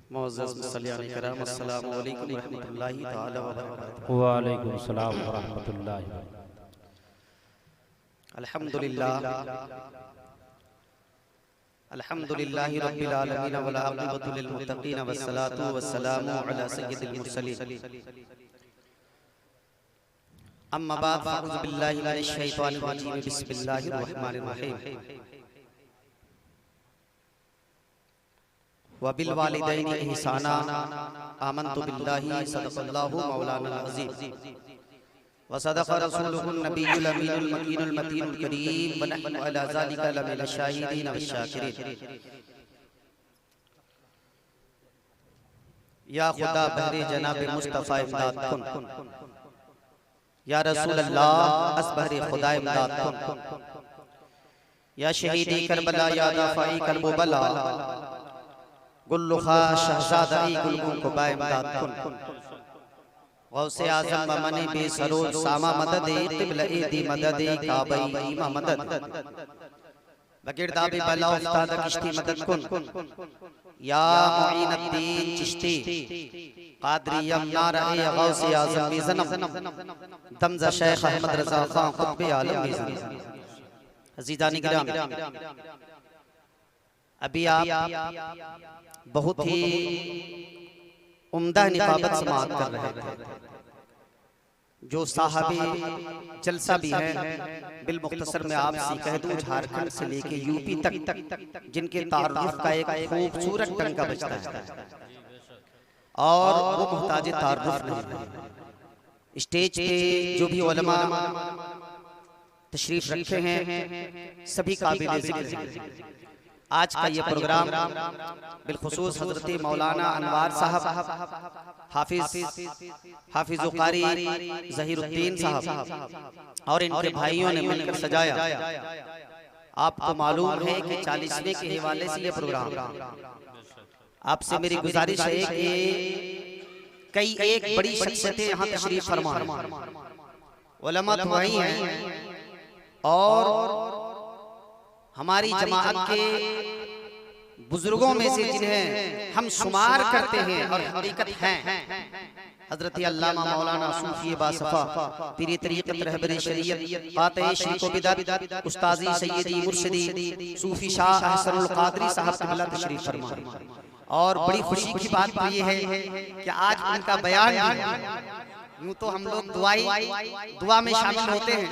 मुअज़्ज़ज़ मुसल्लियान किराम अस्सलामु अलैकुम व रहमतुल्लाहि तआला व बरकातुहू। व अलैकुम सलाम व रहमतुल्लाहि व बरकातुहू। अल्हम्दुलिल्लाह अल्हम्दुलिल्लाहि रब्बिल आलमीन वल आक़िबतु लिल मुत्तक़ीन वस्सलातु वस्सलामु अला सय्यिदिल मुरसलीन। अम्मा बाद फ़अऊज़ु बिल्लाहि मिनश शैतानिर रजीम बिस्मिल्लाहिर रहमानिर रहीम। व बिल वालिदैनि इहसाना आमन्तु बिल्लाहि सदक़ल्लाहु मौलाना अज़ीम व सदक़ रसूलुहुन नबियुल अमीनुल मकीनुल मतीनुल करीम व नहनु अला ज़ालिका लमिनश शाहिदीन वश्शाकिरीन। या खुदा बहरे जनाब मुस्तफ़ा इमदाद कुन, या रसूल अल्लाह असबहरे खुदा इमदाद कुन, या शहीदी करबला या दाफ़ाई करबला गुल्लुखा शहज़ादाई गुलगुल को बाइमदाद कुन। गौसे आज़म मने बेसरोज सामा मदद क़िबला दी मदद काबई ईमा मदद बगिरदाबे बला उस्ताद किश्ती मदद कुन। या मुईनुद्दीन चिश्ती क़ादरी यमना रहे गौसे आज़म ज़नम दमज़ा शेख अहमद रज़ा ख़ान क़ुत्बे आलम ज़नम। अज़ीज़ानी किराम, अभी आप बहुत ही उम्दा निकाबत समाअत कर रहे थे। जो साहबी जलसा भी है बिल मुख्तसर में आपसे कह दूं, झारखंड से लेके यूपी तक जिनके तारुफ का एक खूबसूरत टंका बजता है और वो मुहताज तारुफ नहीं। स्टेज पे जो भी उलमा तशरीफ रखे हैं सभी काबिल ज़िक्र हैं। आज का ये प्रोग्राम बिलखुसूस हजरत मौलाना अनवार साहब, हाफिज़ कारी ज़हीरुद्दीन साहब और इनके भाइयों ने मिलकर सजाया। आपको मालूम है कि 40वें के हवाले से ये प्रोग्राम, आपसे मेरी गुजारिश है कि कई एक बड़ी शख्सियतें यहाँ तशरीफ फरमा हैं, उलमा तो वही हैं और हमारी जमाअत के बुजुर्गों में से जिन्हें हम शुमार करते हैं और हकीकत हैं, हजरत अल्लामा मौलाना सूफी बासफा पीरी तरीक़त रहबरे शरीयत क़ाते शिरक व बिदअत उस्तादी सैयदी मुर्शिदी सूफी शाह अहसनुल क़ादरी साहब क़िबला तशरीफ फरमा। और बड़ी खुशी की बात तो ये है कि आज उनका बयान, यूं तो हम लोग दुआ में शामिल होते हैं,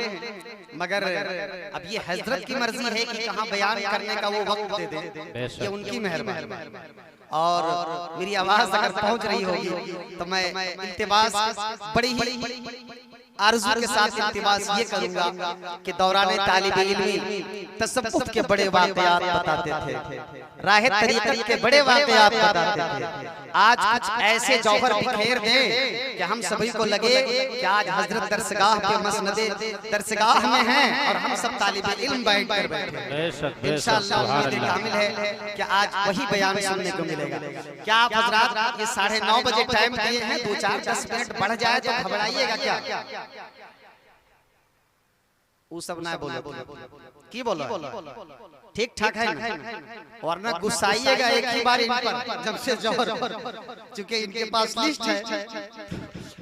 मगर अब ये हजरत की मर्जी है कि कहाँ बयान करने का वो वक्त दे दे, ये उनकी मेहरबानी। और मेरी आवाज अगर पहुंच रही होगी तो मैं इल्तिमास बड़ी ही आरज़ू के साथ इल्तिमास ये करूंगा कि दौरान तालिब इल्मी तसव्वुफ के बड़े वाक़यात बताते थे, राह तरीक़त के बड़े वाक़यात बताते थे। आज कुछ ऐसे जौहर बिखेर दे कि हम सभी को लगे कि आज हजरत दरसगाह के मसनदे दरसगाह में हैं और हम सब तालिब इल्म बैठ कर बैठे। इंशाअल्लाह उम्मीद कामिल है कि आज वही बयान सुनने को मिलेगा। क्या आप हजरात ये 9:30 बजे टाइम दिए हैं, 2-4-10 मिनट बढ़ जाए तो घबराइएगा क्या? वो सब ना बोलो की बोलो ठीक ठाक है ना, वरना गुस्साइएगा एक ही बार इन पर जब से जौहर, चूंकि इनके पास लिस्ट है।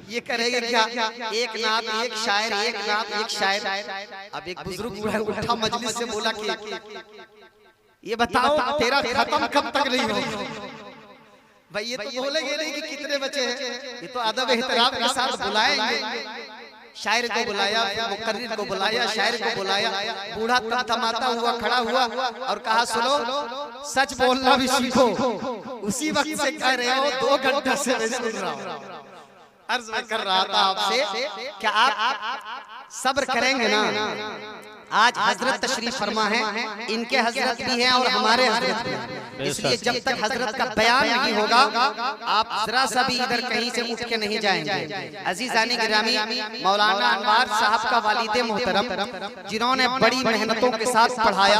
ये करेंगे क्या, एक नात एक शायर, एक नात एक शायर। अब एक बुजुर्ग उठा मजलिस से बोला कि ये बताओ तेरा खत्म कब तक नहीं होगा? भाई ये तो बोलेंगे नहीं कि कितने बचे हैं, ये तो अदब एहतराम के साथ बुलाएंगे। शायर को बुलाया, मुकर्रिर को बुलाया, शायर को बुलाया। बूढ़ा तमतमाता हुआ खड़ा हुआ और कहा सुनो, सच बोलना भी सीखो। उसी वक्त से कह रहे हो 2 घंटे से मैं सुन रहा हूँ। अर्ज मैं कर रहा था आपसे क्या आप सब्र करेंगे ना? आज हजरत तशरीफ फरमा है, इनके हजरत भी हैं और हमारे हजरत भी हैं, इसलिए जब तक हजरत का बयान नहीं होगा आप जरा सा भी इधर कहीं से उठ के नहीं जाएंगे। अजीजानी गिरामी, मौलाना अनवार साहब का वालिद मोहतरम जिन्होंने बड़ी मेहनतों के साथ पढ़ाया,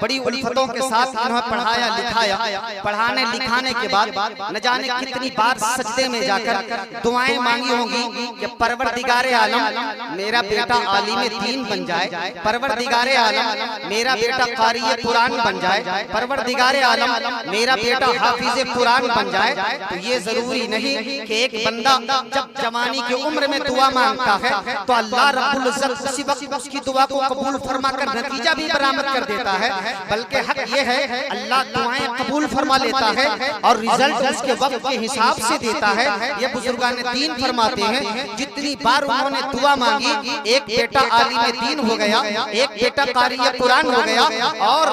बड़ी उल्फतों के साथ इन्होंने पढ़ाया लिखाया, पढ़ाने लिखाने के बाद न जाने कितनी बार सजदे में जाकर दुआएं मांगी होंगी कि परवरदिगारे आलम मेरा बेटा आलिम दीन बन जाए, परवरदिगारे आलम मेरा बेटा कारी कुरान बन जाए, परवरदिगारे आलम मेरा बेटा हाफिज कुरान बन जाए, तो ये जरूरी नहीं कि एक बंदा जब जवानी की उम्र में दुआ मांगता है तो अल्लाह रब्बुल इज्जत उसी वक्त उसकी दुआ को कबूल फरमाकर नतीजा भी बरामद कर देता है। बल्कि हक ये है अल्लाह दुआएं कबूल फरमा लेता है और रिजल्ट उसके वक्त के हिसाब से देता है। ये बुजुर्गान दीन फरमाते हैं जितनी बार उन्होंने दुआ मांगी, एक बेटा आलिम दीन हो गया, एक बेटा कारी कुरान हो गया, और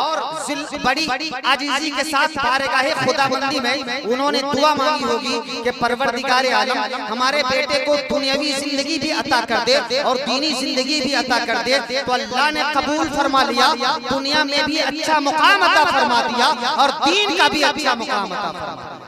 बड़ी आजीजी के साथ बारगाहे खुदाबंदी में उन्होंने दुआ मांगी होगी कि परवरदिगारे आलम हमारे बेटे को दुनियावी जिंदगी भी अता कर दे और दीनी जिंदगी भी अता कर दे। तो अल्लाह ने कबूल फरमा लिया, दुनिया में भी अच्छा मुकाम अता फरमा दिया और दीन का भी अच्छा मुकाम अता फरमा दिया।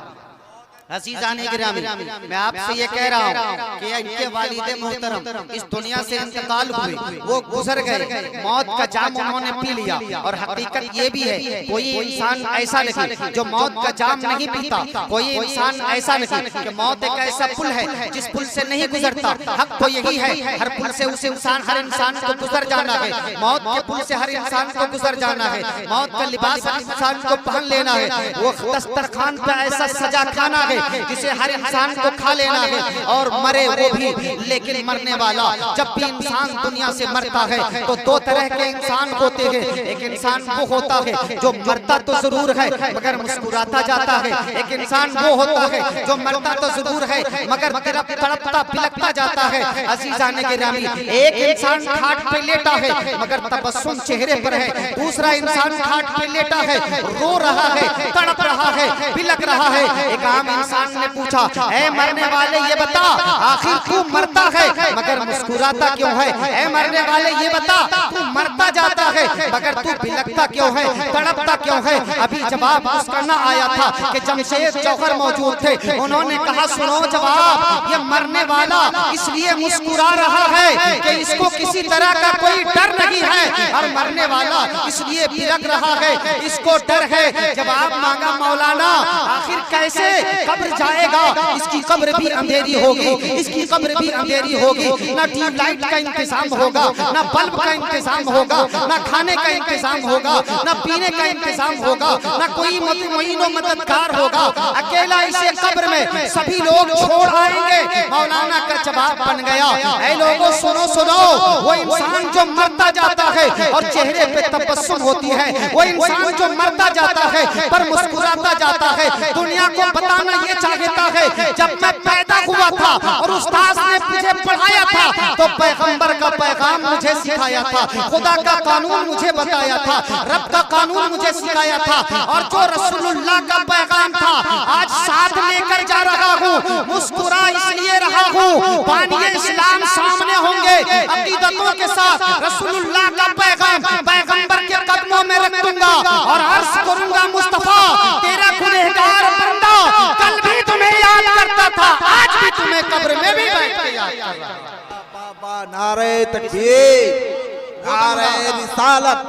अज़ीज़ाने गिरामी, मैं आपसे ये कह रहा हूँ कि इनके वालिद मोहतरम इस दुनिया से इंतकाल हुए, वो गुजर गए, मौत का जाम उन्होंने पी लिया। और हकीकत ये भी है कोई इंसान ऐसा नहीं जो मौत का जाम नहीं पीता, कोई इंसान ऐसा नहीं कि मौत एक ऐसा पुल है जिस पुल से नहीं गुजरता। हक तो यही है हर पुल से उस इंसान हर इंसान को गुजर जाना है, मौत के पुल से हर इंसान को गुजर जाना है, मौत का लिबास हर इंसान को पहन लेना है, वो दस्तरखान पे ऐसा सजा खाना है जिसे हर इंसान को खा लेना है और मरे वो भी। लेकिन मरने वाला जब भी इंसान दुनिया से मरता है तो दो तरह के इंसान होते हैं। एक इंसान वो होता है जो मरता तो जरूर है मगर मुस्कुराता जाता है, एक इंसान वो होता है जो मरता तो जरूर है मगर तड़पता बिलखता जाता है। अज़ीज़ाने गिरामी, एक इंसान खाट पे लेटा है मगर तबस्सुम चेहरे पर है, दूसरा इंसान खाट पे लेटा है रो रहा है, तड़प रहा है, बिलख रहा है। एक आम इंसान ने पूछा, ऐ मरने वाले ये बता आखिर तू मरता है मगर मुस्कुराता क्यों है? ऐ मरने वाले ये बता तू मरता जाता है मगर तू बिलखता क्यों है, तड़पता क्यों है? अभी जवाब उसका ना आया था कि जमशेद जौहर मौजूद थे, उन्होंने कहा सुनो जवाब, ये मरने वाला इसलिए मुस्कुरा रहा है कि इसको किसी तरह का कोई डर नहीं है, और मरने वाला इसलिए बिलख रहा है इसको डर है। जवाब मांगा मौलाना आखिर कैसे कब्र जाएगा? इसकी कब्र भी अंधेरी होगी, इसकी कब्र भी अंधेरी होगी, ना ट्यूबलाइट का इंतजाम होगा, ना बल्ब का इंतजाम होगा, ना खाने का इंतजाम होगा, ना पीने का इंतजाम होगा, ना कोई मुईनो मददगार होगा, अकेला इसे कब्र में सभी लोग छोड़ आएंगे। मौलाना का जवाब बन गया, ऐ लोगों सुनो सुनो, वो इंसान जो मरता जाता है और चेहरे पे तबस्सुम होती है, वो इंसान जो मरता जाता है पर मुस्कुराता जाता है, दुनिया को बताना ये चाहता है जब मैं पैदा हुआ था और उस्ताद ने मुझे पढ़ाया था तो पैगंबर का पैगाम मुझे सिखाया था, खुदा का कानून मुझे बताया था, रब का कानून मुझे सिखाया था, और जो रसूलुल्लाह का पैगाम था आज साथ लेकर जा रहा हूँ। मुस्कुरा इसलिए रहा हूँ बानिए इस्लाम सामने होंगे अकीदतों के साथ, रसूलुल्लाह का पैगाम पैगंबर के कदमों में रख दूंगा और अर्ज करूंगा मुस्तफा तेरा गुनहगार बंदा कल भी तुम्हें याद करता था, आज भी तुम्हें कब्र में भी बैठ के याद कर रहा है। बाबा नारे तकबीर, नारे रिसालत,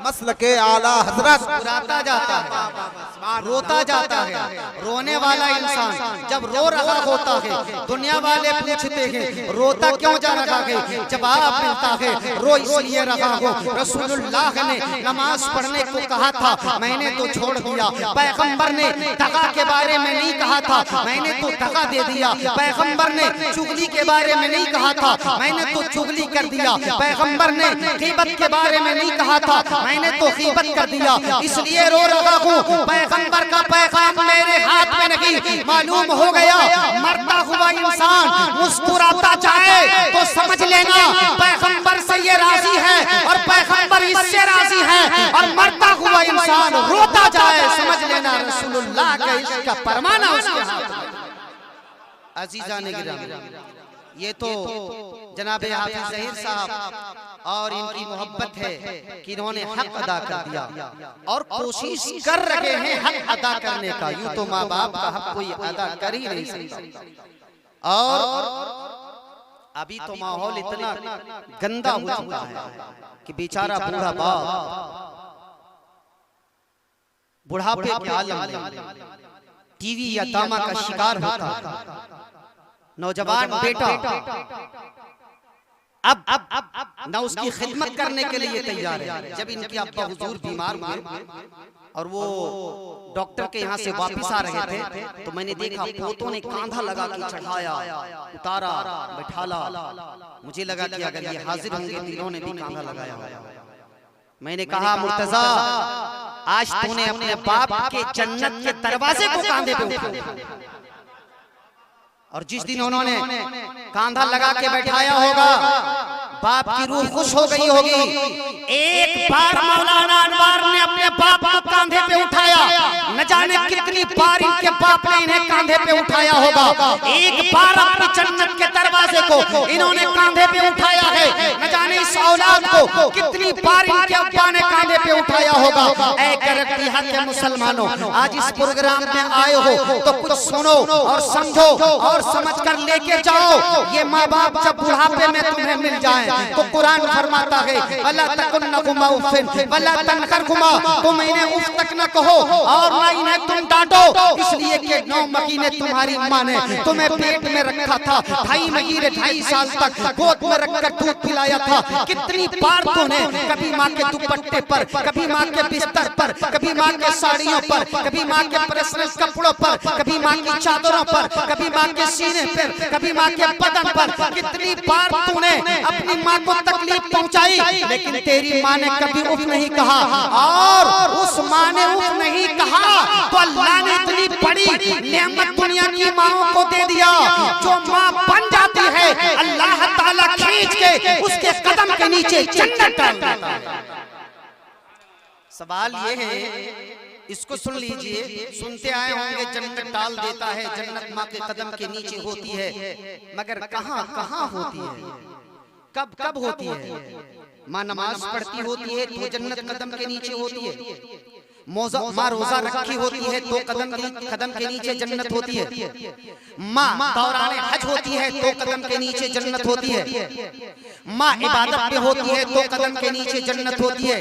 मसलके आला हजरत। मुस्कुराता जाता है, रोता जाता है। रोने वाला इंसान जब रो रहा होता है दुनिया वाले पूछते हैं रोता क्यों जा रहा है, जवाब मिलता है रो इसलिए रहा हूँ। रसूलुल्लाह ने नमाज पढ़ने को कहा था, मैंने तो छोड़ दिया। पैगंबर ने दगा के बारे में नहीं कहा था, मैंने तो दगा दे दिया। पैगंबर ने चुगली के बारे में नहीं कहा था, मैंने तो चुगली कर दिया। पैगंबर ने गीबत के बारे में नहीं कहा था, मैंने तो गीबत कर दिया, इसलिए रो रहा हूँ। पैगंबर का पैगाम मेरे हाथ में नहीं, मालूम हो गया मरता हुआ इंसान मुस्कुराता जाए तो समझ लेना पैगंबर से ये राजी है और पैगंबर इससे राजी है, और मरता हुआ इंसान रोता जाए समझ लेना रसूलुल्लाह के इश्क का परमाना उसके हाथ में। अज़ीज़ाने गिरामी, ये तो जनाब हाफिज ज़हीर साहब और इनकी मोहब्बत है कि इन्होंने हक अदा कर दिया और कोशिश कर रहे हैं हक अदा करने का। यूं तो माँ बाप का हक कोई अदा कर ही नहीं सकता, और अभी तो माहौल इतना गंदा हो चुका है कि बेचारा बूढ़ा बाप बुढ़ापे के आलम में टीवी या दामा का शिकार होता है। नौजवान बेटा अब ना उसकी खिदमत करने के लिए तैयार है। जब इनके अब्बा हुजूर बीमार हुए और वो डॉक्टर के यहाँ से वापस आ रहे थे, तो मैंने देखा पोतों ने कांधा लगा के चढ़ाया, उतारा, बैठाला। मुझे लगा कि अगर ये हाजिर होंगे तो इन्होंने भी कांधा लगाया होगा। मैंने कहा मुर्तजा, आज तूने अपने बाप के जन्नत के दरवाजे को कांधे पे उठाया, और जिस दिन उन्होंने कांधा लगा के बैठाया होगा, बाप की रूह खुश हो गई होगी। एक बार मौलाना अनवार ने अपने बाप को कांधे पे उठाया, न जाने कितनी बार इनके बाप ने इन्हें कांधे पे उठाया होगा। एक बार अपनी जन्नत के दरवाजे को इन्होंने कांधे पे उठाया है, न जाने इस औलाद को कितनी बार इनके अब्बा ने कांधे पे उठाया होगा। ऐ करक्तिया के मुसलमानों, आज इस प्रोग्राम में आए हो तो कुछ सुनो और समझो और समझ कर लेके जाओ। ये माँ बाप जब बुढ़ापे में तुम्हें मिल जाए तो कुरान फरमाता है, वला तकुन्नकुमा उफ़िन वला तनखरकुमा, तुम इन्हें उफ तक न कहो और न इन्हें तुम डांटो, इसलिए कि 9 महीने तुम्हारी माँ ने तुम्हें पेट में रखा था, 2.5 महीने 2.5 साल तक गोद में रखकर दूध पिलाया था। कितनी बार तूने कभी माँ के दुपट्टे पर, कभी माँ के बिस्तर पर, कभी माँ के साड़ियों पर, कभी माँ के पर्सनल कपड़ों पर, कभी माँ की चादरों पर, कभी माँ के सीने पर, कभी माँ के बदन पर, कितनी बार तूने अपनी माँ को तकलीफ पहुंचाई, लेकिन तेरी माँ ने कभी उफ नहीं कहा। और उस माँ ने उफ नहीं कहा तो अल्लाह ने इतनी बड़ी नेमत दुनिया की माँओं को दे दिया, जो माँ बन जाती है अल्लाह ताला खींच के उसके कदम के नीचे जन्नत डाल देता है। सवाल ये है, इसको सुन लीजिए, सुनते आए होंगे जन्नत डाल देता है, जन्नत माँ के कदम के नीचे होती है, मगर कहाँ कहाँ होती है, कब कब होती है? माँ नमाज पढ़ती होती है तो जन्नत कदम के नीचे होती है, माँ रोजा रखी होती है तो कदम के नीचे जन्नत होती है, माँ दौरान हज होती है तो कदम के नीचे जन्नत होती है, माँ इबादत में होती है तो कदम के नीचे जन्नत होती है।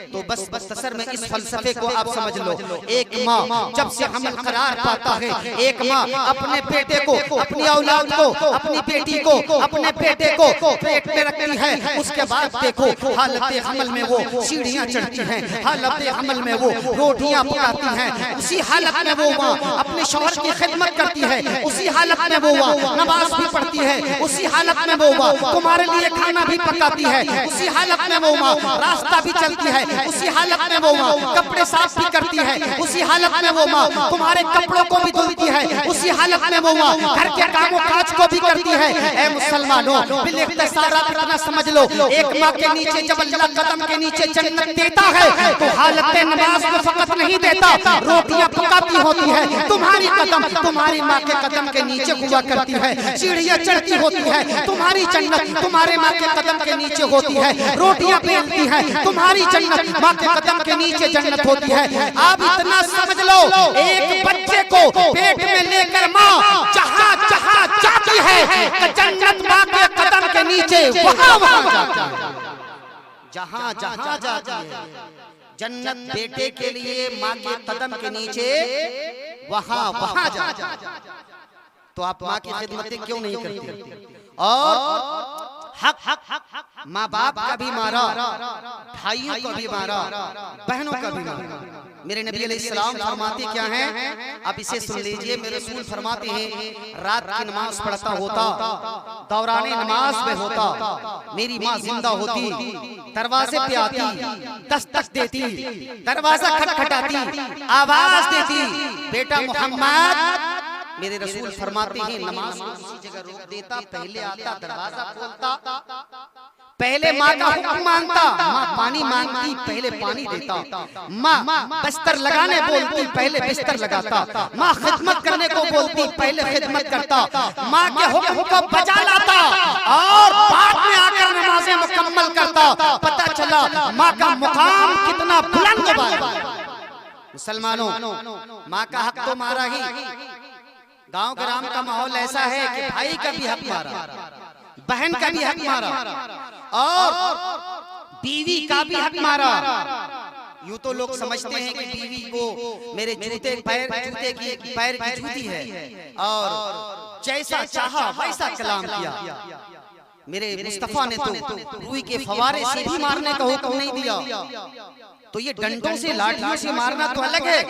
तो बस मुख्तसर में इस फलसफे को आप समझ लो। एक माँ जब से हमल करार पाता है, एक माँ अपने बेटे को, अपनी औलाद को, अपनी बेटी को, अपने बेटे को पेट में रखती है, उसके बाद देखो हालत हमल में वो सीढ़ियाँ चढ़ती हैं, हालत हमल में वो रोटियां पकाती हैं, उसी हालत में वो माँ अपने शौहर की खिदमत करती है, उसी हालत में वो माँ नमाज भी पढ़ती है, उसी हालत में वो माँ तुम्हारे लिए खाना भी पकाती है, उसी हालत में वो माँ रास्ता भी चलती है, उसी हालत में वो माँ कपड़े साफ भी करती है, उसी हालत में वो माँ तुम्हारे कपड़ों को भी धुलती है, उसी हालत में वो माँ घर के कामों काज को भी करती है। ऐ मुसलमानों, बिल्कुल इतना समझ लो, एक माँ के नीचे जब अल्लाह कदम के नीचे जन्नत देता है तो हालत नमाज में फकत नहीं देता, रोटियां पकाती होती है, तुम्हारी कदम तुम्हारी माँ के कदम के नीचे हुआ करती है, सीढ़ियां चढ़ती होती है, तुम्हारी जन्नत तुम्हारे माँ के कदम के नीचे होती है, रोटियां बेलती है, तुम्हारी जन्नत माँ के कदम के नीचे जन्नत होती है। आप इतना समझ लो, एक बच्चे को पेट में लेकर माँ जहाँ जहाँ जाती है जन्नत माँ के कदम के नीचे वहाँ वहाँ जाती है, जहाँ जहाँ जाती है जन्नत बेटे के लिए माँ के कदम के नीचे वहाँ वहाँ जाती है। तो आप माँ की खिदमतें क्यों नहीं करती? और हक माँ बाप का भी मारा, भाइयों का भी मारा, बहनों का भी मारा। मेरे नबी अलैहिस्सलाम फरमाते क्या हैं, आप इसे सुन लीजिए। मेरे रसूल फरमाते हैं, रात की नमाज पढ़ता होता, दौराने नमाज में होता, मेरी माँ जिंदा होती, दरवाजे पे आती, दस्तक देती, दरवाजा खटखटाती, आवाज देती, बेटा मोहम्मद। मेरे रसूल फरमाते हैं, नमाज को उसी जगह रोक देता, पहले आता, दरवाजा खोलता, पहले माँ का हुक्म मांगता, माँ पानी मांगती, पहले पानी देता, माँ बिस्तर लगाने बोलती, पहले बिस्तर लगाता, माँ खिदमत करने को बोलती, पहले खिदमत करता, माँ के हुक्म को बजा लाता और बाद में आकर नमाजें मुकम्मल करता। पता चला माँ का मुकाम कितना बुलंद है। मुसलमानों, माँ का हक तो मारा ही, गांव ग्राम का माहौल ऐसा है कि भाई का भी हक मारा, बहन का भी हक मारा और बीवी का भी हक मारा। यूं तो लोग समझते हैं कि बीवी को मेरे जूते पैर की जूती है और जैसा चाहा वैसा कलाम किया। मेरे मुस्तफा ने तो रूई के फवारे से भी मारने का हुक्म नहीं दिया, तो ये डंडों से लाठियों से मारना तो अलग है।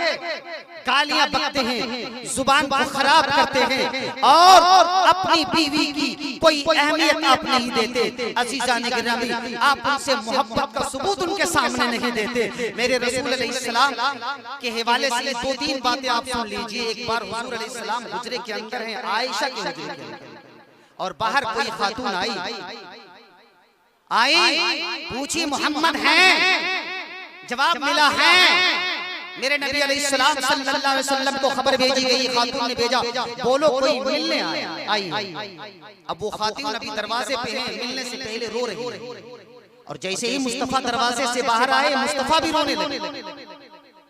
गालियां बकते हैं, जुबान को खराब करते हैं और अपनी बीवी की कोई अहमियत आप नहीं देते। अजीजान गिरामी, आप उनसे मोहब्बत का सबूत उनके सामने नहीं देते। मेरे रसूल अलैहिस्सलाम के हवाले से 2-3 बातें आप सुन लीजिए। एक बार हुजूर अलैहिस्सलाम हुजरे के अंदर हैं, आयशा के हुजरे के अंदर, और बाहर कोई खातून आई पूछी मोहम्मद हैं? जवाब मिला है। मेरे नबी अलैहिस्सलाम सल्लल्लाहु अलैहि वसल्लम को खबर भेजी गई, खातून ने भेजा, बोलो कोई मिलने आई। अब वो खातून अभी दरवाजे पे है, मिलने से पहले रो रही है, और जैसे ही मुस्तफा दरवाजे से बाहर आए, मुस्तफा भी रोने लगे।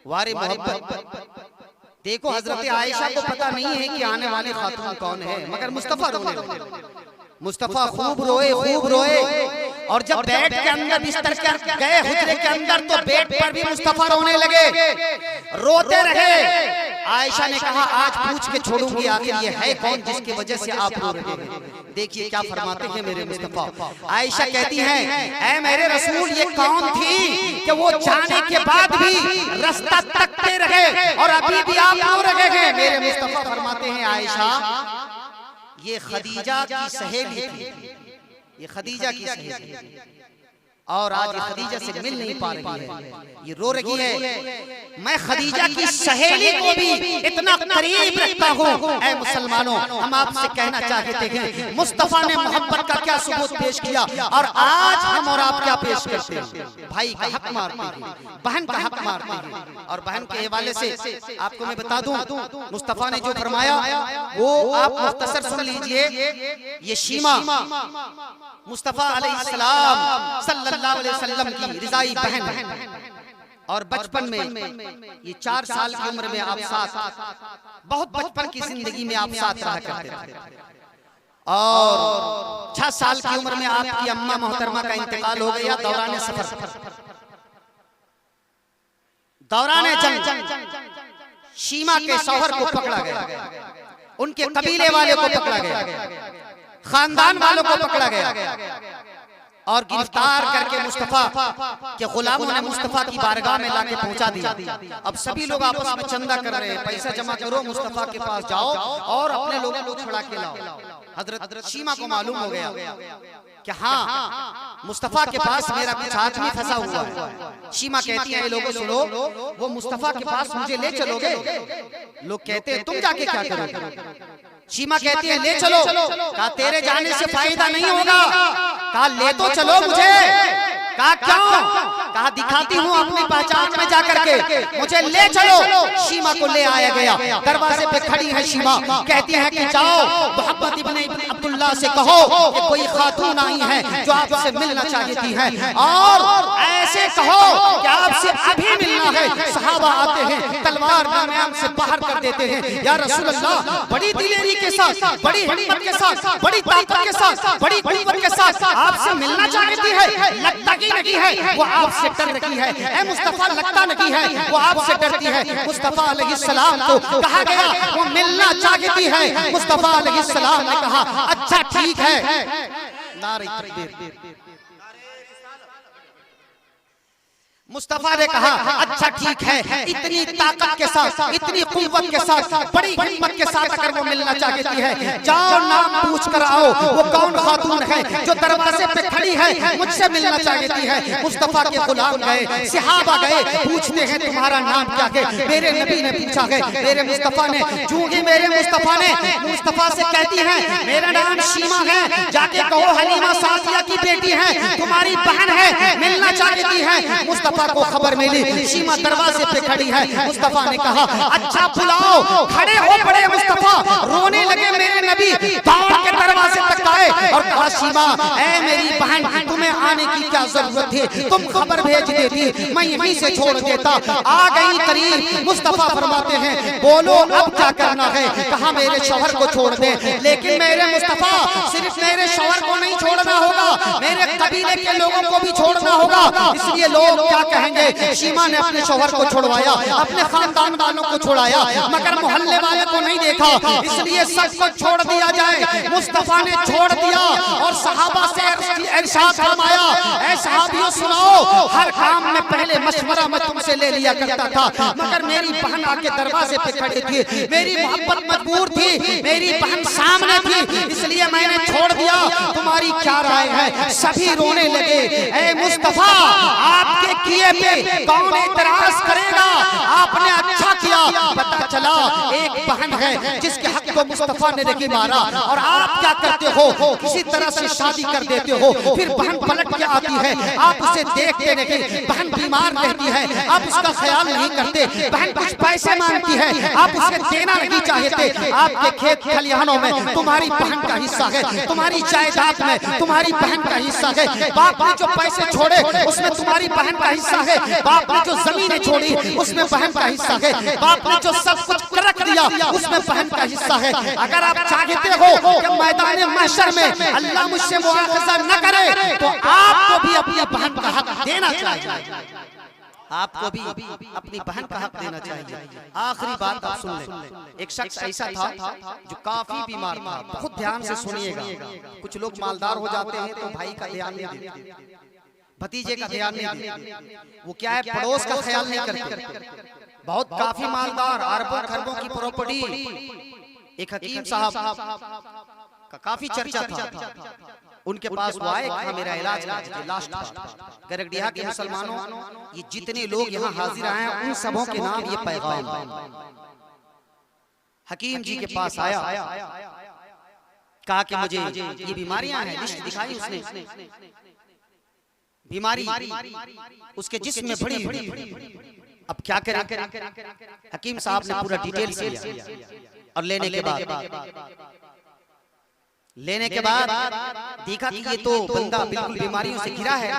वारे मोहब्बत, देखो हजरत आयशा को पता नहीं है कि आने वाले खातून कौन है, मगर मुस्तफा रोने लगे। मुस्तफा खूब रोए, और जब बेड के अंदर बिस्तर कर गए हुजरे के अंदर, तो बेड पर भी मुस्तफा रोने लगे, रोते रहे। आयशा ने कहा आज पूछ के छोड़ूंगी आखिर ये है कौन जिसकी वजह से आप रो रहे हैं। देखिए क्या फरमाते हैं मेरे मुस्तफा। आयशा कहती हैं, ऐ मेरे रसूल ये कौन थी कि वो जाने के बाद भी रास्ता तकते रहे और अभी भी आप रो रहे हैं। मेरे मुस्तफा फरमाते हैं, आयशा ये खदीजा की सहेली थी, ये खदीजा की सहेली थी, और आज ये खदीजा से मिल नहीं पा रही है, ये रो रही है। मैं खदीजा की सहेली को भी इतना करीब रखता हूँ। ऐ मुसलमानों, हम आपसे कहना चाहते हैं, मुस्तफा ने मोहब्बत का क्या सबूत पेश किया, और आज हम और आप क्या पेश करते हैं? भाई का हक मारते हैं, बहन का हक मारते हैं। और बहन के हवाले से आपको मैं बता दूं, मुस्तफा ने जो फरमाया वो आप मुख्तसर सुन लीजिए। ये शीमा मुस्तफा अलैहिस्सलाम सल्लल्लाहु अलैहि वसल्लम की रिज़ाई बहन है, और बचपन में ये 4 साल की उम्र में आप साथ, बहुत बचपन की जिंदगी में आप साथ रहा करते थे, और 6 साल की उम्र में आपकी अम्मा मोहतरमा का इंतकाल हो गया दौरान सफर, दौरान जंग। शीमा के शौहर को पकड़ा गया, उनके कबीले वाले को पकड़ा गया, खानदान वालों को पकड़ा गया, और गिरफ्तार करके मुस्तफा के गुलामों ने मुस्तफा की बारगाह में लाके पहुंचा दिया। अब सभी लोग आपस में चंदा कर रहे हैं, पैसा जमा करो, मुस्तफा के पास जाओ और अपने लोगों को छुड़ा के लाओ। हजरत शीमा को मालूम हो गया कि हाँ मुस्तफा के पास मेरा कुछ आदमी फंसा हुआ है। शीमा कहती है, लोगों सुनो, वो मुस्तफा के पास मुझे ले चलोगे? लोग कहते हैं तुम जाके क्या करोगे? शीमा कहती है ले चलो। कहा तेरे जाने से फायदा नहीं होगा। कहा ले तो चलो मुझे। कहा क्यों? कहा दिखाती हूँ अपनी पहचान में जाकर के, मुझे ले चलो। शीमा को ले आया गया, दरवाजे पे खड़ी है शीमा, कहती है कि जाओ मोहम्मद इब्न अब्दुल्लाह से कहो कि कोई खातून आई है जो आपसे मिलना चाहती है, और ऐसे कहो कि आपसे अभी मिलना है। सहाबा आते हैं, तलवार नाम से बाहर कर देते हैं। या रसूल अल्लाह, बड़ी दिलेरी के साथ, बड़ी हिम्मत के साथ, बड़ी ताकत के साथ, बड़ी कुव्वत के साथ आपसे मिलना चाहती है। लगता की नहीं है वो आपसे डर रही है। ऐ मुस्तफा, लगता नहीं है वो आपसे डरती है। मुस्तफा अलैहिस्सलाम को कहा गया वो मिलना चाहती है। मुस्तफा अलैहिस्सलाम ने कहा अच्छा ठीक है। नारे तकबीर। मुस्तफा ने कहा अच्छा ठीक है, इतनी ताकत के साथ, इतनी कुव्वत के साथ, बड़ी हिम्मत के साथ अगर वो मिलना चाहती है, जाओ नाम पूछ कर आओ वो कौन खातून है जो दरवाजे पे खड़ी है मुझसे मिलना चाहती है। मुस्तफा के गुलाम गए, सहाबा गए, पूछते हैं तुम्हारा नाम क्या है? मेरे नबी ने पूछा है। मेरे मुस्तफा ने चूंकि मेरे मुस्तफा से कहती है मेरा नाम शीमा है, जाके कहो हलीमा सादिया की बेटी है, तुम्हारी बहन है, मिलना चाहती है। मुस्तफा को खबर मिली, शीमा दरवाजे पे खड़ी है। मुस्तफा ने कहा अच्छा बुलाओ। खड़े हो पड़े मुस्तफा, रोने लगे। मेरे नबी दौड़ के दरवाजे तक आए और कहा शीमा, ऐ मेरी बहन, तुम्हें आने की क्या जरूरत थी? तुम खबर भेज देती, मैं यहीं से छोड़ देता। आ गई करीब। मुस्तफा फरमाते हैं बोलो अब क्या करना है? कहा मेरे शौहर को छोड़ दे। लेकिन मेरे मुस्तफा, सिर्फ मेरे शौहर को नहीं छोड़ना होगा, मेरे कबीले के लोगों को भी छोड़ना होगा। इसलिए लोग क्या कहेंगे? शीमा ने अपने शौहर को छुड़वाया, अपने खानदान वालों को छुड़ाया, मगर मोहल्ले वाले को नहीं देखा, इसलिए सबको छोड़ दिया जाए। मुस्तफा ने छोड़ दिया। और सहाबा से इरशाद फरमाया, ऐ सहाबियों सुनाओ, हर काम में पहले मशवरा मैं तुमसे ले लिया करता था, मगर मेरी बहन आके दरवाजे पे खड़ी थी, मेरी मोहब्बत मजबूर थी, मेरी बहन सामने थी, इसलिए मैंने छोड़ दिया। तुम्हारी क्या राय है? सभी रोने लगे। ऐ मुस्तफा, आपके किए पे कौन इतराज करेगा? आपने अच्छा किया। पता चला एक बहन है जिसके हक को मुस्तफा ने नहीं मारा, और आप क्या करते हो? किसी तरह से शादी कर देते हो, फिर बहन पलट के आती है, आप उसे देखते नहीं, बहन बीमार रहती है, आप उसका ख्याल नहीं करते, बहन कुछ पैसे मांगती है, आप उसे देना नहीं चाहते। आपके खेत खलिहानों में तुम्हारी बहन का हिस्सा है, तुम्हारी जायदाद में तुम्हारी बहन का हिस्सा है, बाप ने जो पैसे छोड़े उसमें तुम्हारी बहन का हिस्सा है, बाप ने जो जमीनें छोड़ी उसमें बहन का हिस्सा है, बाप ने जो सब कुछ रख दिया उसमें बहन का हिस्सा है। अगर आप चाहते हो कि मैदान महशर में अल्लाह मुझसे मुआखजा न करे, तो आपको भी अपनी बहन का हक देना चाहिए, आपको भी अपनी बहन का हक देना चाहिए। आखिरी बात आप सुन लें। एक शख्स ऐसा था जो काफी बीमार था, बहुत ध्यान से सुनिएगा। कुछ लोग मालदार हो जाते हैं तो भाई का ध्यान नहीं देते, भतीजे का ध्यान नहीं देते, वो क्या है, पड़ोस का ख्याल नहीं करते। बहुत काफी मालदार, अरबों खरबों की प्रॉपर्टी, एक हकीम साहब का काफी चर्चा था, उनके पास वो आए, कहा मेरा इलाज कीजिए। लास्ट बात, गरगडिया के मुसलमानों, ये जितने लोग यहाँ हाजिर आए हैं उन सबों के नाम ये पैगाम है। हकीम जी के पास आया, कहा कि मुझे ये बीमारियां हैं, लिस्ट दिखाई उसने, बीमारी उसके जिस्म में बड़ी, अब क्या करें? हकीम साहब ने पूरा डिटेल लिया, और लेने के बाद देखा कि ये तो बंदा बिल्कुल बीमारियों से घिरा है।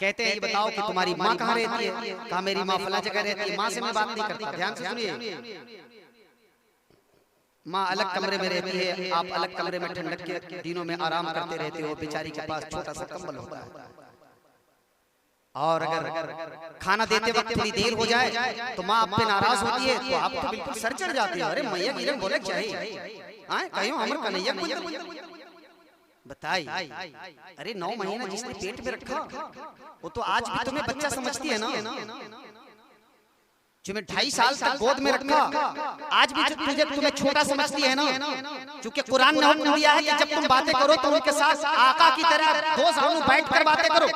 कहते हैं, ये बताओ कि तुम्हारी माँ कहाँ रहती है? कहा मेरी माँ फला जगह रहती है। माँ से मैं बात नहीं करता, ध्यान से सुनिए। माँ अलग कमरे में रहती है, आप अलग कमरे में ठंडक के दिनों में आराम करते रहते हो, बेचारी के पास छोटा सा कंबल होता है, और अगर खाना देते वक्त थोड़ी देर हो जाए तो माँ आप पे नाराज होती है, तो आप तो बिल्कुल सर चढ़ जाते हो, अरे मैया गिरे बोले चाहिए कहीं हमर कन्हैया बताई। अरे 9 महीना जिसने पेट में रखा वो तो आज भी तुम्हें बच्चा समझती है ना, तुम्हें 2.5 साल तक गोद में रखा, आज भी तुझे तुम्हें छोटा समझती है ना, क्योंकि कुरान ने हुक्म दिया है कि जब तुम बातें करो तो उनके साथ आका की तरह दो सामने बैठ कर बातें करो,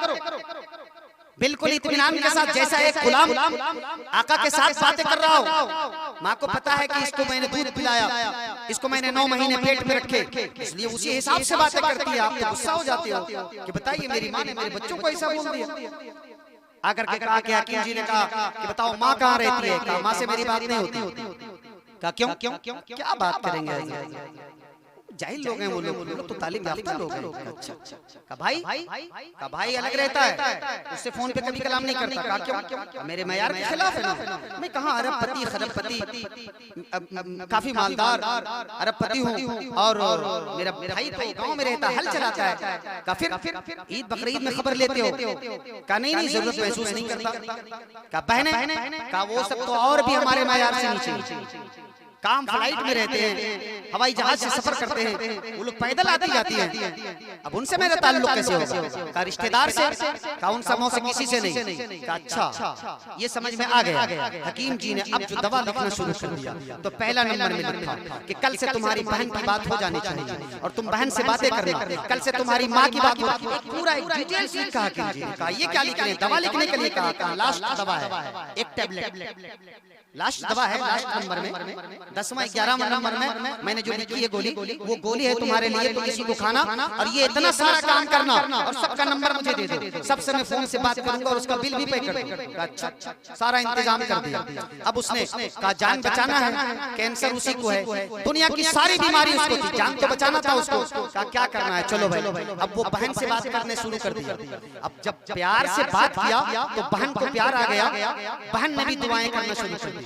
बिल्कुल इत्मीनान के साथ, जैसा एक गुलाम आका के साथ बातें कर रहा हो। माँ को पता है कि इसको मैंने दूध पिलाया, इसको मैंने 9 महीने पेट में रखे, इसलिए उसी हिसाब से बातें करती है। आप तो गुस्सा हो जाते हो कि बताइए मेरी माँ ने मेरे बच्चों को ऐसा बोल दिया। आकर के कहा कि हकीम जी ने कहा कि बताओ माँ कहाँ रहती है? कहा माँ से मेरी बात नहीं होती। कहा क्यों? क्या बात करेंगे? जाहिल लोग हैं वो लोग तो तालीम याफ्ता लोग हैं। अच्छा, का भाई अलग रहता है, उससे फोन पे कभी कलाम नहीं करता। कहा क्यों? मेरे मयार के खिलाफ है ना। मैं कहा अरबपति खरबपति, काफी मालदार अरबपति हूँ, और मेरा भाई तो गाँव में रहता, हल चलाता है। कहा फिर ईद बकरीद में खबर लेते हो? कहा नहीं, जरूरत महसूस नहीं करता। कहा बहने? कहा वो सब तो और भी हमारे मयार से नीचे, काम फ्लाइट में रहते हैं, हवाई जहाज से सफर करते हैं, वो लोग पैदल आती जाती हैं, अब उनसे मेरा ताल्लुक कैसे होगा? का रिश्तेदार से? का उन समों से किसी से नहीं। का अच्छा, ये समझ में आ गया। हकीम जी ने अब जो दवा लिखना शुरू कर दिया, तो पहला नंबर में लिखा कि कल से तुम्हारी बहन की बात हो जानी चाहिए, और तुम बहन से बातें करना, कल से तुम्हारी माँ की बात हो, पूरा एक डिटेल लिखा हकीम जी ने। कहा ये क्या लिख रहे हैं? दवा लिखने के लिए कहा, लास्ट दवा है, एक टैबलेट लास्ट दवा है, लास्ट नंबर में 10वां 11वां नंबर में मैंने जो लिखी है गोली, वो गोली है तुम्हारे लिए, तो किसी को खाना, और ये इतना सारा काम करना, और सबका नंबर मुझे दे दो, सबसे मैं फोन से बात करूंगा और उसका बिल भी पे कर दूंगा। अच्छा, सारा इंतजाम कर दिया। अब उसने कहा जान बचाना है, कैंसर उसी को है, दुनिया की सारी बीमारी उसको थी, जान तो बचाना था उसको। कहा क्या करना है? चलो भाई। अब वो बहन से बात करने शुरू कर दिया। अब जब प्यार से बात किया तो बहन को प्यार आ गया, बहन ने भी दुआएं करना शुरू कर दी।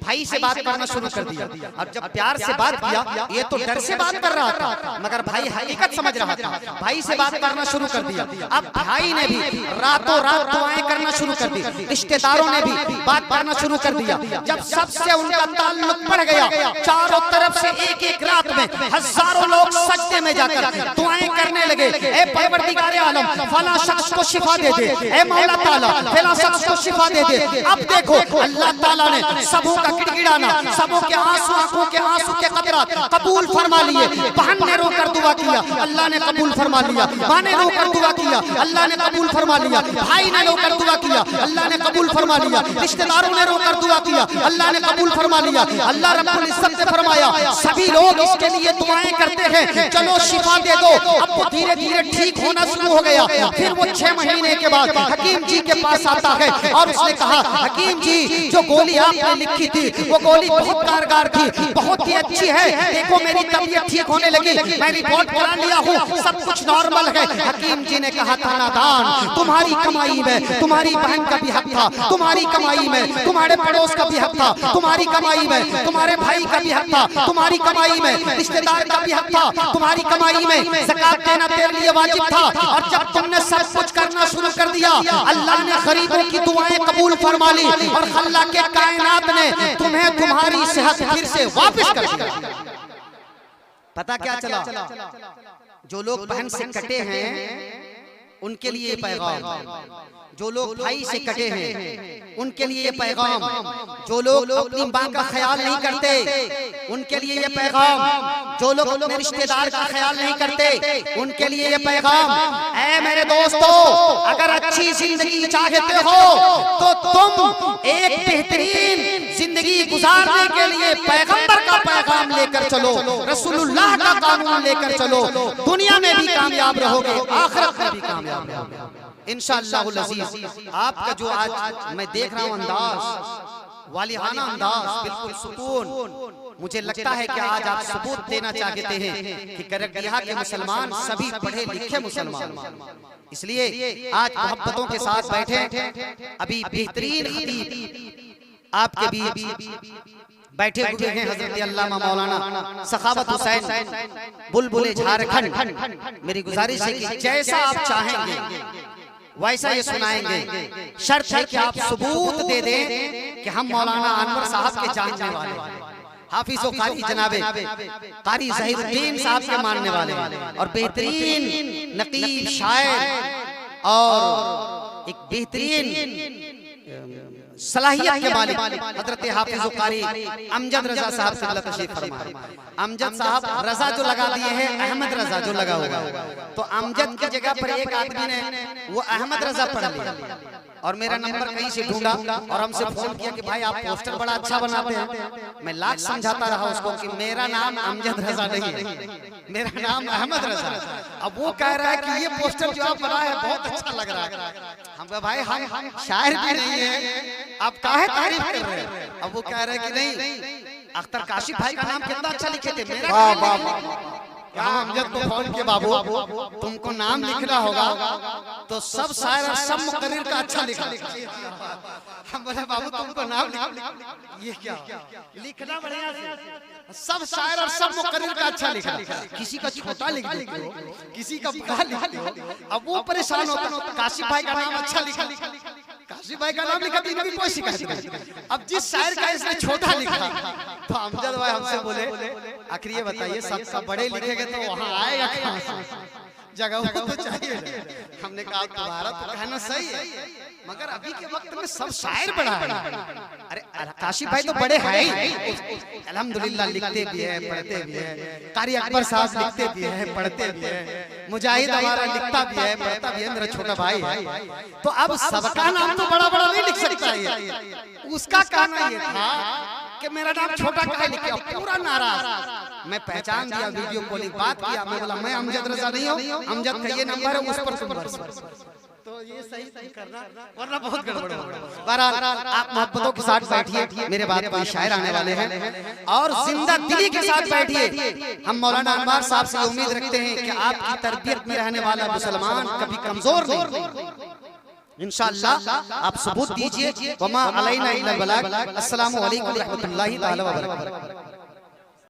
भाई से बात करना शुरू कर दिया। और जब प्यार से बात किया, ये तो डर से बात कर रहा था, मगर भाई हकीकत समझ रहा था। भाई से बात करना शुरू कर दिया। अब भाई ने भी रातों रात दुआएं करना शुरू कर दी, रिश्तेदारों ने भी बात करना शुरू कर दिया। जब सबसे उनका ताल्लुक बढ़ गया, चारों तरफ से एक एक रात में हजारों लोग सजदे में जाकर दुआएं करने लगे। ए परवरदिगार आलम, फला शख्स को शिफा दे दे, ए मौला ताला फला शख्स को शिफा दे दे। अब देखो अल्लाह ताला ने सबों का गिड़गिड़ाना, सबों के आंसू, आंखों के आंसू के कतरात कबूल फरमा लिए। बहन ने रोकर दुआ किया, अल्लाह ने कबूल फरमा लिया। मां ने रोकर दुआ किया, अल्लाह ने कबूल फरमा लिया। भाई ने रोकर दुआ किया, अल्लाह ने कबूल फरमा लिया। रिश्तेदारों ने रोकर दुआ किया, अल्लाह ने कबूल फरमा लिया। अल्लाह रब्बुल इज्जत ने फरमाया सभी लोग इसके लिए दुआएं करते हैं, चलो शिफा दे दो। अब वो धीरे धीरे ठीक होना शुरू हो गया। फिर वो 6 महीने के बाद हकीम जी के पास आता है और उसने कहा, हकीम जी जो गोली आपने लिखी थी वो गोली बहुत कारगर थी, बहुत ही अच्छी है। देखो मेरी तबीयत ठीक होने लगी, मैं रिपोर्ट करा लिया हूँ, सब कुछ नॉर्मल है। हकीम जी ने कहा, था नादान, तुम्हारी कमाई में तुम्हारी बहन का भी हक था, तुम्हारी कमाई में तुम्हारे पड़ोस का भी हक था, तुम्हारी कमाई में तुम्हारे भाई का भी हक था, तुम्हारी कमाई में रिश्तेदार का भी हक था, तुम्हारी कमाई में ज़कात देना तेरे लिए वाजिब था। और जब तुमने सब कुछ करना शुरू कर दिया, अल्लाह ने गरीबों की दुआएं कबूल फरमा ली और अल्लाह के कायनात ने तुम्हें तुम्हारी सेहत फिर से वापस कर दिया। पता क्या चला? जो लोग बहन से कटे हैं उनके लिए पैगाम, जो लोग भाई से कटे हैं उनके लिए ये पैगाम, जो लोग अपनी मां का ख्याल नहीं करते उनके लिए ये पैगाम, जो लोग अपने रिश्तेदार का ख्याल नहीं करते उनके लिए ये पैगाम। ऐ मेरे दोस्तों, अगर अच्छी जिंदगी चाहते हो तो तुम एक बेहतरीन जिंदगी गुजारने के लिए पैगंबर का पैगाम लेकर चलो, रसूलुल्लाह का कानून लेकर चलो। दुनिया में भी कामयाब रहोगे, आखिरत में भी कामयाब इंशाअल्लाहुल अज़ीज़। आपका जो आज मैं देख रहा हूँ अंदाज, वालिहाना अंदाज, बिल्कुल सुकून, मुझे लगता है कि आज आप सबूत देना चाहते हैं कि करगडिहा के मुसलमान सभी पढ़े लिखे मुसलमान, इसलिए आज मोहब्बतों के साथ बैठे। अभी बेहतरीन खतीब आपके बीच बैठे हुए हैं हजरत अल्लामा मौलाना सखावत हुसैन बुलबुल झारखंड। मेरी गुजारिश है कि जैसा आप चाहेंगे वैसा ये सुनाएंगे, शर्त है कि आप सबूत दे दें कि हम मौलाना अनवर साहब के जानने वाले हैं, हाफिज व कारी जनाबे कारी ज़हीरुद्दीन साहब के मानने वाले और बेहतरीन नकीब शायर और एक बेहतरीन सलाहियत के मालिक हजरत हाफिज व कारी अमजद रजा साहब से तशरीफ फरमाए। अमजद साहब रजा जो लगा दिए हैं, अहमद रजा जो लगा हुआ, तो अमजद की जगह पर एक आदमी ने वो अहमद रजा पढ़ लिया और मेरा नंबर कहीं से ढूंढा और हमसे फोन किया कि भाई आप पोस्टर बड़ा अच्छा बनाते हैं। मैं लाख समझाता रहा उसको कि मेरा नाम अमजद रजा नहीं है, मेरा नाम अहमद रजा। अब वो कह रहा है कि ये पोस्टर जो आप बनाए हैं बहुत अच्छा लग रहा है। हम भाई हम शायर भी नहीं है, आप काहे तारीफ कर रहे हैं? अब वो कह रहे हैं कि नहीं, अख्तर काशिफ भाई का नाम कितना अच्छा लिखे थे, मेरा अमजद को फोन किया, बाबू तुमको नाम लिखना होगा तो सब शायर और सब मुकर्रिर का अच्छा लिखा। हम बोले बाबू तुमको नाम ये क्या लिखना बढ़िया से, सब शायर और सब मुकर्रिर का अच्छा लिखा, किसी का छोटा लिख देते हो, किसी का बड़ा लिख देते हो। अब वो परेशान होता, काशिफ भाई का नाम अच्छा लिखा, काशिफ भाई का नाम लिखा तो इनकी कोई शिकायत नहीं। अब जिस शायर का इसने छोटा लिखा तो अमजद भाई हमसे बोले आखिर ये बताइए सबका बड़े लिखेंगे तो वहाँ आएगा कहाँ से, जगह तो चाहिए। हमने कहा तुम्हारा तो कहना सही है, मगर अभी के वक्त में सब शायर बड़ा है। अरे काशिफ भाई तो बड़े हैं ही, अल्हम्दुलिल्लाह लिखते भी हैं पढ़ते भी हैं, कारी अकबर साहब लिखते भी हैं पढ़ते भी हैं, मुजाहिद हमारा लिखता भी है पढ़ता भी है, मेरा छोटा भाई है। तो अब सबका नाम तो बड़ा बड़ा नहीं लिख सकता है, उसका कहना ये था कि मेरा नाम छोटा काहे लिखे, पूरा नाराज। मैं पहचान दिया, वीडियो कॉलिंग बात किया, मैं बोला मैं अमजद रजा नहीं हूँ, अमजद का ये नंबर है उस पर तुम तो ये सही करना वरना बहुत गड़बड़ होगा। बहरहाल आप मोहब्बतों के साथ बैठिए, मेरे बाद कोई शायर आने वाले हैं और जिंदा दिली के साथ बैठिए। हम मौलाना अनवर साहब से उम्मीद रखते हैं कि आपकी तरबियत में रहने वाला मुसलमान कभी कमजोर नहीं, इंशाअल्लाह आप सबूत दीजिए। वमा अलैना इल्ला बलाग। अस्सलामु अलैकुम व रहमतुल्लाहि तआला व बरकातहू।